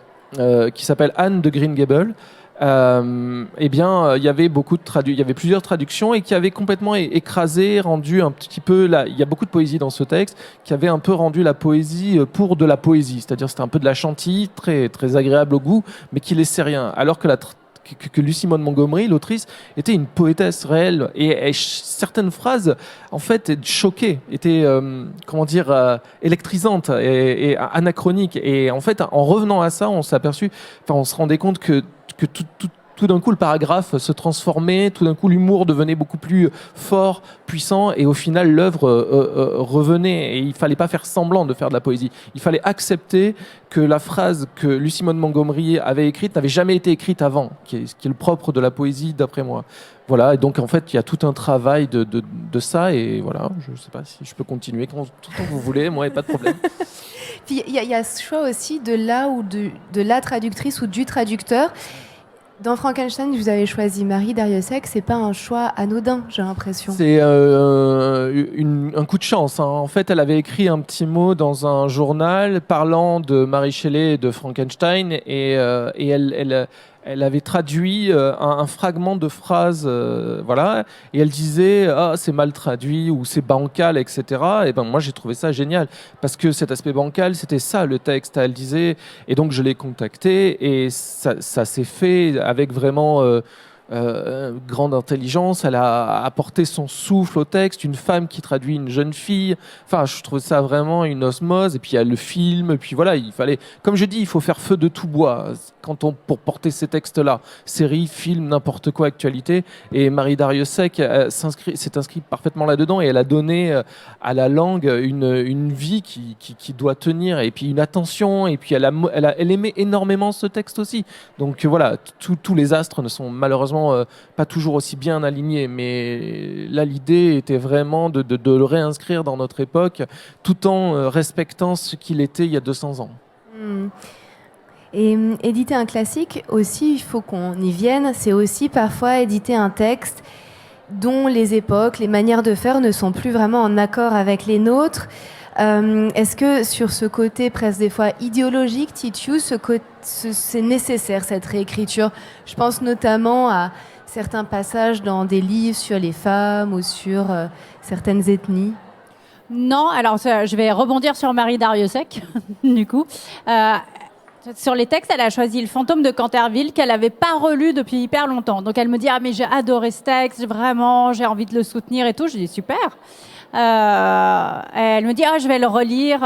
qui s'appelle Anne de Green Gables, il y avait plusieurs traductions et qui avaient complètement écrasé, rendu un petit peu il y a beaucoup de poésie dans ce texte qui avait un peu rendu la poésie pour de la poésie, c'est-à-dire c'était un peu de la chantilly, très très agréable au goût, mais qui laissait rien. Alors que que Lucy Maud Montgomery, l'autrice, était une poétesse réelle et certaines phrases en fait choquaient, étaient électrisantes et anachroniques. Et en fait, en revenant à ça, on se rendait compte que tout d'un coup, le paragraphe se transformait, tout d'un coup, l'humour devenait beaucoup plus fort, puissant, et au final, l'œuvre revenait. Et il fallait pas faire semblant de faire de la poésie. Il fallait accepter que la phrase que Lucy Maud Montgomery avait écrite n'avait jamais été écrite avant, ce qui est le propre de la poésie, d'après moi. Voilà, et donc en fait, il y a tout un travail de ça, et voilà, je ne sais pas si je peux continuer tout le temps que vous voulez, moi, il n'y a pas de problème. Puis il y a ce choix aussi de la traductrice ou du traducteur. Dans Frankenstein, vous avez choisi Marie Darrieussecq, c'est pas un choix anodin, j'ai l'impression. C'est un coup de chance, hein. En fait, elle avait écrit un petit mot dans un journal parlant de Mary Shelley et de Frankenstein, et elle avait traduit un fragment de phrase, voilà, et elle disait c'est mal traduit ou c'est bancal, etc. Et ben moi j'ai trouvé ça génial parce que cet aspect bancal c'était ça le texte, elle disait, et donc je l'ai contactée et ça s'est fait avec vraiment grande intelligence. Elle a apporté son souffle au texte, une femme qui traduit une jeune fille. Enfin, je trouve ça vraiment une osmose. Et puis il y a le film. Et puis voilà, il fallait, comme je dis, il faut faire feu de tout bois pour porter ces textes-là. Séries, films, n'importe quoi, actualité. Et Marie Darrieussecq s'est inscrite parfaitement là-dedans et elle a donné à la langue une vie qui doit tenir et puis une attention. Et puis elle aimait énormément ce texte aussi. Donc voilà, tous les astres ne sont malheureusement pas toujours aussi bien alignés, mais là l'idée était vraiment de le réinscrire dans notre époque tout en respectant ce qu'il était il y a 200 ans. Et éditer un classique aussi, il faut qu'on y vienne, c'est aussi parfois éditer un texte dont les époques, les manières de faire ne sont plus vraiment en accord avec les nôtres. Est-ce que sur ce côté presque des fois idéologique, Titiou, c'est nécessaire cette réécriture ? Je pense notamment à certains passages dans des livres sur les femmes ou sur certaines ethnies. Non, alors je vais rebondir sur Marie Darrieussecq, du coup. Sur les textes, elle a choisi Le Fantôme de Canterville qu'elle n'avait pas relu depuis hyper longtemps. Donc elle me dit « Ah mais j'ai adoré ce texte, vraiment, j'ai envie de le soutenir et tout ». Je dis « Super ». Elle me dit « Ah, je vais le relire ».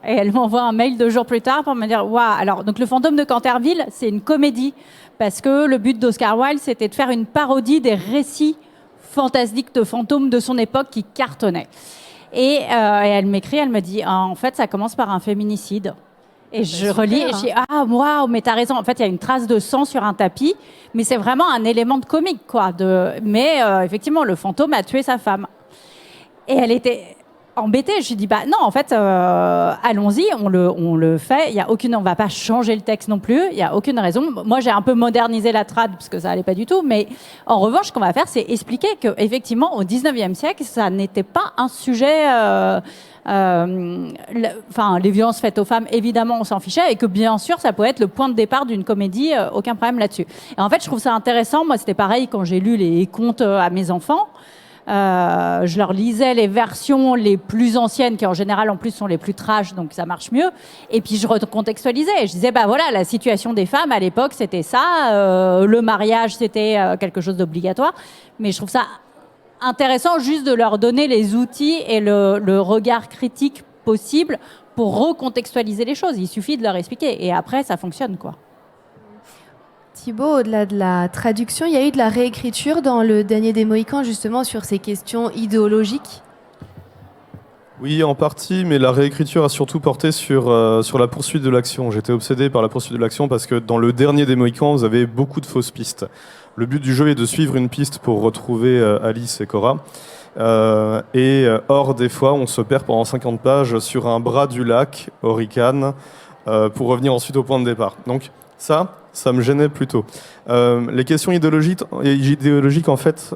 Et elle m'envoie un mail 2 jours plus tard pour me dire « Waouh ». Alors, donc Le Fantôme de Canterville, c'est une comédie. Parce que le but d'Oscar Wilde, c'était de faire une parodie des récits fantastiques de fantômes de son époque qui cartonnaient. Et elle m'écrit, elle me dit « En fait, ça commence par un féminicide ». Et je relis et je dis « Ah, waouh, mais t'as raison. En fait, il y a une trace de sang sur un tapis, mais c'est vraiment un élément de comique, quoi. Mais effectivement, le fantôme a tué sa femme. » Et elle était embêtée. Je lui dis bah non, en fait, allons-y, on le fait. On va pas changer le texte non plus. Il y a aucune raison. Moi, j'ai un peu modernisé la trad parce que ça allait pas du tout. Mais en revanche, ce qu'on va faire, c'est expliquer que effectivement, au 19e siècle, ça n'était pas un sujet. Les violences faites aux femmes, évidemment, on s'en fichait, et que bien sûr, ça pouvait être le point de départ d'une comédie. Aucun problème là-dessus. Et en fait, je trouve ça intéressant. Moi, c'était pareil quand j'ai lu les contes à mes enfants. Je leur lisais les versions les plus anciennes qui en général en plus sont les plus trash, donc ça marche mieux, et puis je recontextualisais, je disais bah voilà, la situation des femmes à l'époque c'était ça, le mariage c'était quelque chose d'obligatoire, mais je trouve ça intéressant juste de leur donner les outils et le regard critique possible pour recontextualiser les choses. Il suffit de leur expliquer. Et après, ça fonctionne, quoi. Thibaut, au-delà de la traduction, il y a eu de la réécriture dans Le Dernier des Mohicans, justement, sur ces questions idéologiques? Oui, en partie, mais la réécriture a surtout porté sur la poursuite de l'action. J'étais obsédé par la poursuite de l'action parce que dans Le Dernier des Mohicans, vous avez beaucoup de fausses pistes. Le but du jeu est de suivre une piste pour retrouver Alice et Cora. Or, des fois, on se perd pendant 50 pages sur un bras du lac, Horicane, pour revenir ensuite au point de départ. Donc ça me gênait plutôt. Les questions idéologiques en fait,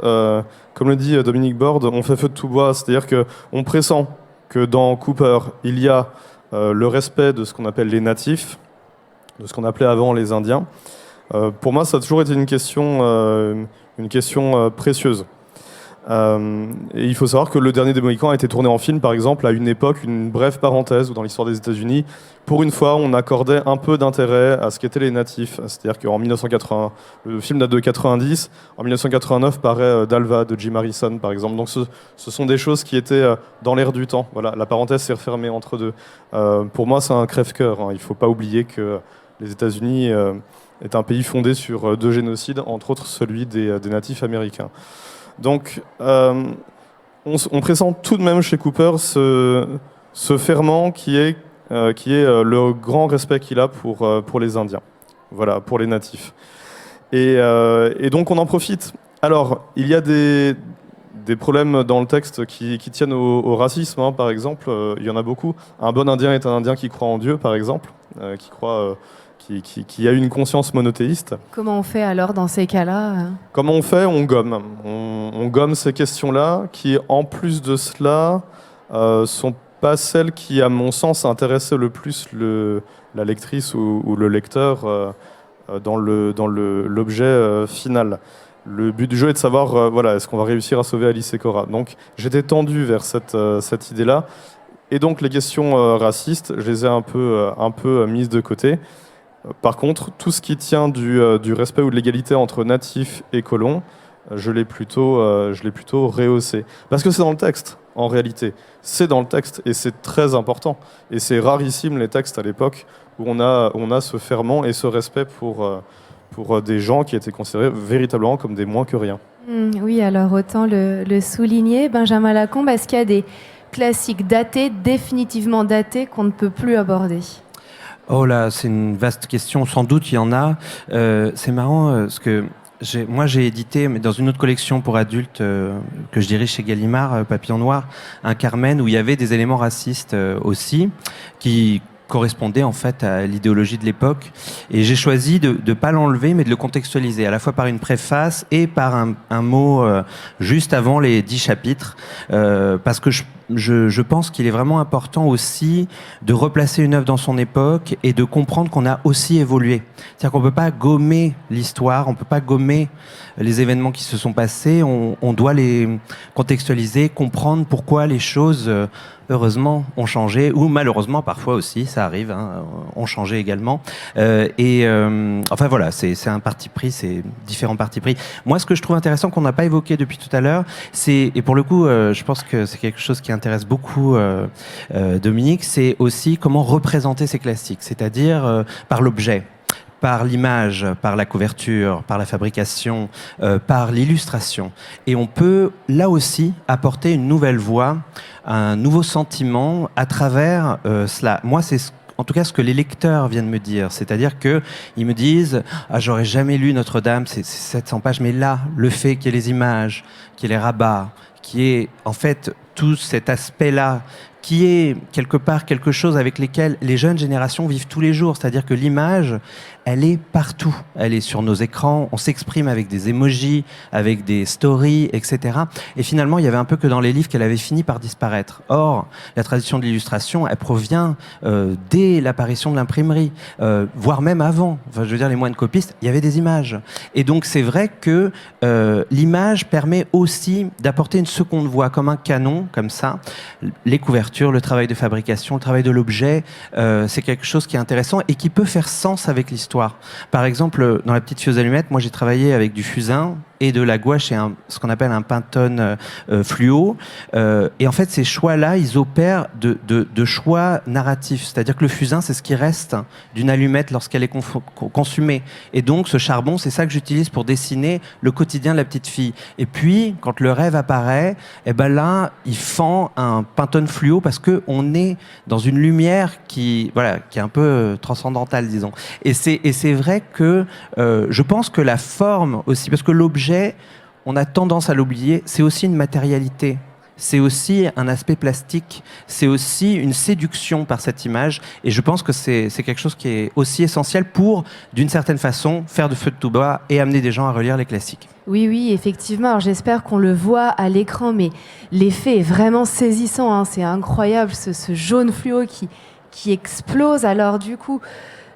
comme le dit Dominique Borde, on fait feu de tout bois. C'est-à-dire qu'on pressent que dans Cooper, il y a le respect de ce qu'on appelle les natifs, de ce qu'on appelait avant les Indiens. Pour moi, ça a toujours été une question précieuse. Et il faut savoir que Le Dernier des Mohicans a été tourné en film, par exemple, à une époque, une brève parenthèse, où dans l'histoire des États-Unis, pour une fois, on accordait un peu d'intérêt à ce qu'étaient les natifs. C'est-à-dire qu'en 1980, le film date de 90, en 1989 paraît Dalva de Jim Harrison, par exemple. Donc ce sont des choses qui étaient dans l'air du temps. Voilà, la parenthèse s'est refermée entre deux. Pour moi, c'est un crève-cœur. Il ne faut pas oublier que les États-Unis est un pays fondé sur 2 génocides, entre autres celui des natifs américains. Donc, on pressent tout de même chez Cooper ce ferment qui est le grand respect qu'il a pour les Indiens, voilà, pour les natifs. Et donc, on en profite. Alors, il y a des problèmes dans le texte qui tiennent au racisme, hein, par exemple. Il y en a beaucoup. Un bon Indien est un Indien qui croit en Dieu, par exemple, qui a une conscience monothéiste. Comment on fait alors dans ces cas-là? Comment on fait? On gomme. On gomme ces questions-là qui, en plus de cela, sont pas celles qui, à mon sens, intéressaient le plus la lectrice ou le lecteur dans l'objet final. Le but du jeu est de savoir, est-ce qu'on va réussir à sauver Alice et Cora. Donc, j'étais tendu vers cette idée-là. Et donc, les questions racistes, je les ai un peu mises de côté. Par contre, tout ce qui tient du respect ou de l'égalité entre natifs et colons, je l'ai plutôt rehaussé. Parce que c'est dans le texte, en réalité. C'est dans le texte et c'est très important. Et c'est rarissime les textes à l'époque où on a ce ferment et ce respect pour des gens qui étaient considérés véritablement comme des moins que rien. Oui, alors autant le souligner. Benjamin Lacombe, est-ce qu'il y a des classiques datés, définitivement datés, qu'on ne peut plus aborder? Oh là, c'est une vaste question. Sans doute, il y en a. C'est marrant parce que moi, j'ai édité, mais dans une autre collection pour adultes que je dirige chez Gallimard, Papillon Noir, un Carmen où il y avait des éléments racistes aussi, qui correspondait en fait à l'idéologie de l'époque. Et j'ai choisi de ne pas l'enlever, mais de le contextualiser, à la fois par une préface et par un mot juste avant les 10 chapitres, parce que je pense qu'il est vraiment important aussi de replacer une œuvre dans son époque et de comprendre qu'on a aussi évolué. C'est-à-dire qu'on ne peut pas gommer l'histoire, on ne peut pas gommer les événements qui se sont passés, on doit les contextualiser, comprendre pourquoi les choses, heureusement, ont changé, ou malheureusement, parfois aussi, ça arrive, hein, ont changé également. Enfin voilà, c'est un parti pris, c'est différents partis pris. Moi, ce que je trouve intéressant, qu'on n'a pas évoqué depuis tout à l'heure, et pour le coup, je pense que c'est quelque chose qui intéresse beaucoup Dominique, c'est aussi comment représenter ces classiques, c'est-à-dire par l'objet, par l'image, par la couverture, par la fabrication, par l'illustration. Et on peut, là aussi, apporter une nouvelle voix, un nouveau sentiment à travers cela. Moi, c'est en tout cas ce que les lecteurs viennent me dire. C'est-à-dire qu'ils me disent « Ah, j'aurais jamais lu Notre-Dame, c'est 700 pages. » Mais là, le fait qu'il y ait les images, qu'il y ait les rabats, qu'il y ait en fait tout cet aspect-là, qui est quelque part quelque chose avec lesquels les jeunes générations vivent tous les jours. C'est-à-dire que l'image, elle est partout. Elle est sur nos écrans, on s'exprime avec des emojis, avec des stories, etc. Et finalement, il y avait un peu que dans les livres qu'elle avait fini par disparaître. Or, la tradition de l'illustration, elle provient dès l'apparition de l'imprimerie, voire même avant. Enfin, je veux dire, les moines copistes, il y avait des images. Et donc, c'est vrai que l'image permet aussi d'apporter une seconde voix, comme un canon, comme ça. Les couvertures, le travail de fabrication, le travail de l'objet, c'est quelque chose qui est intéressant et qui peut faire sens avec l'histoire. Par exemple, dans La Petite Fieuse Allumette, moi j'ai travaillé avec du fusain et de la gouache et ce qu'on appelle un Pantone fluo. Et en fait, ces choix-là, ils opèrent de choix narratifs. C'est-à-dire que le fusain, c'est ce qui reste d'une allumette lorsqu'elle est consumée. Et donc, ce charbon, c'est ça que j'utilise pour dessiner le quotidien de la petite fille. Et puis, quand le rêve apparaît, eh ben là, il fend un Pantone fluo parce que on est dans une lumière qui est un peu transcendantale, disons. Et c'est vrai que je pense que la forme aussi, parce que l'objet, on a tendance à l'oublier, c'est aussi une matérialité. C'est aussi un aspect plastique, c'est aussi une séduction par cette image. Et je pense que c'est quelque chose qui est aussi essentiel pour, d'une certaine façon, faire de feu de tout bois et amener des gens à relire les classiques. Oui, effectivement. Alors, j'espère qu'on le voit à l'écran, mais l'effet est vraiment saisissant, hein. C'est incroyable, ce jaune fluo qui explose. Alors du coup,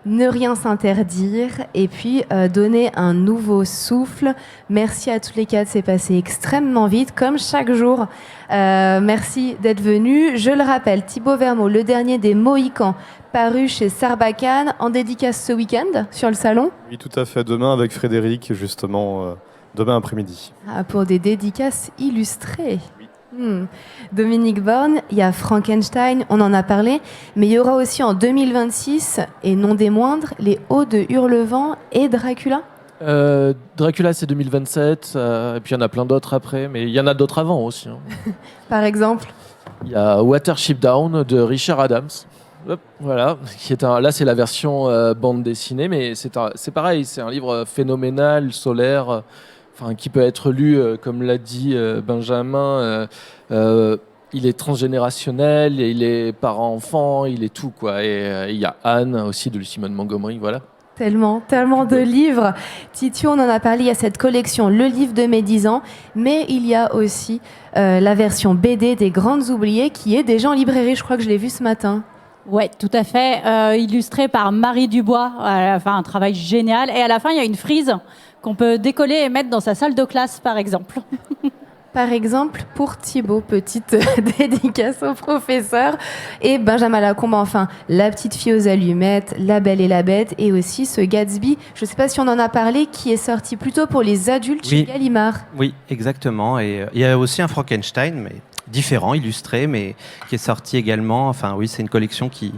ne rien s'interdire et puis donner un nouveau souffle. Merci à tous les quatre, c'est passé extrêmement vite, comme chaque jour. Merci d'être venus. Je le rappelle, Thibaut Vermeau, le dernier des Mohicans, paru chez Sarbacane, en dédicace ce week-end sur le salon. Oui, tout à fait. Demain avec Frédéric, justement, demain après-midi. Pour des dédicaces illustrées. Dominique Borne, il y a Frankenstein, on en a parlé, mais il y aura aussi en 2026, et non des moindres, les Hauts de Hurlevent et Dracula. Dracula, c'est 2027, et puis il y en a plein d'autres après, mais il y en a d'autres avant aussi. Hein. Par exemple, il y a Watership Down de Richard Adams. Hop, voilà, là c'est la version bande dessinée, mais c'est pareil, c'est un livre phénoménal, solaire. Qui peut être lu, comme l'a dit Benjamin, il est transgénérationnel, il est parent-enfant, il est tout, quoi. Et il y a Anne aussi de Simone Montgomery, voilà. Tellement de livres. Titio, on en a parlé, il y a cette collection Le Livre de mes 10 ans, mais il y a aussi la version BD des Grandes Oubliées qui est déjà en librairie, je crois que je l'ai vu ce matin. Ouais, tout à fait, illustré par Marie Dubois, un travail génial. Et à la fin, il y a une frise qu'on peut décoller et mettre dans sa salle de classe, par exemple. Par exemple, pour Thibaut, petite dédicace au professeur, et Benjamin Lacombe, La petite fille aux allumettes, La Belle et la Bête, et aussi ce Gatsby, je ne sais pas si on en a parlé, qui est sorti plutôt pour les adultes chez Gallimard. Oui, exactement. Et il y a aussi un Frankenstein, mais différent, illustré, mais qui est sorti également. C'est une collection qui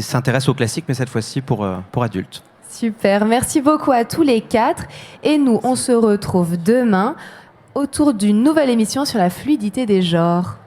s'intéresse aux classiques, mais cette fois-ci pour adultes. Super, merci beaucoup à tous les quatre. Et nous, on se retrouve demain autour d'une nouvelle émission sur la fluidité des genres.